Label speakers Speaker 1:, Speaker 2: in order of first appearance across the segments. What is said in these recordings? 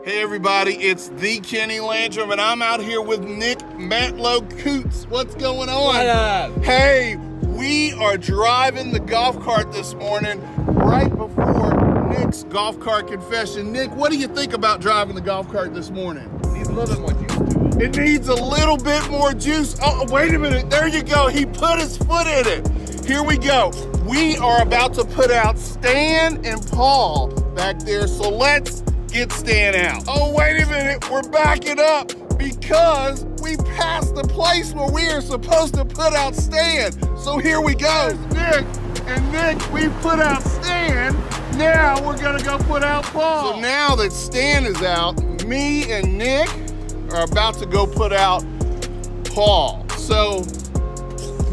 Speaker 1: Hey everybody, it's the Kenny Landrum, and I'm out here with Nick Mantlo-Coots. What's going on?
Speaker 2: What up?
Speaker 1: Hey, we are driving the golf cart this morning right before Nick's golf cart confession. Nick, what do you think about driving the golf cart this morning?
Speaker 2: Needs a little bit more juice to it.
Speaker 1: It needs a little bit more juice. Oh, wait a minute. There you go. He put his foot in it. Here we go. We are about to put out Stan and Paul back there, so let's get Stan out. Oh, wait a minute. We're backing up because we passed the place where we are supposed to put out Stan. So here we go. There's Nick. And Nick, we put out Stan. Now we're going to go put out Paul. So now that Stan is out, me and Nick are about to go put out Paul. So,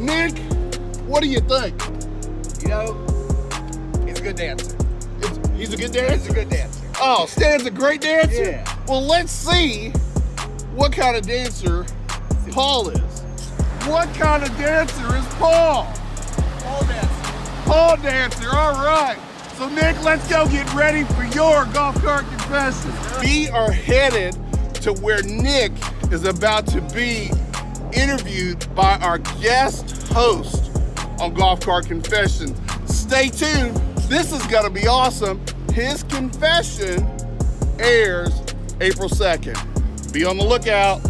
Speaker 1: Nick, what do you think?
Speaker 2: You know, he's a good dancer.
Speaker 1: He's a good dancer?
Speaker 2: He's a good dancer.
Speaker 1: Oh, Stan's a great dancer?
Speaker 2: Yeah.
Speaker 1: Well, let's see what kind of dancer Paul is. What kind of dancer is Paul?
Speaker 2: Paul dancer.
Speaker 1: Paul dancer, all right. So Nick, let's go get ready for your golf cart confession. We are headed to where Nick is about to be interviewed by our guest host on Golf Cart Confessions. Stay tuned, this is gonna be awesome. His confession airs April 2nd. Be on the lookout.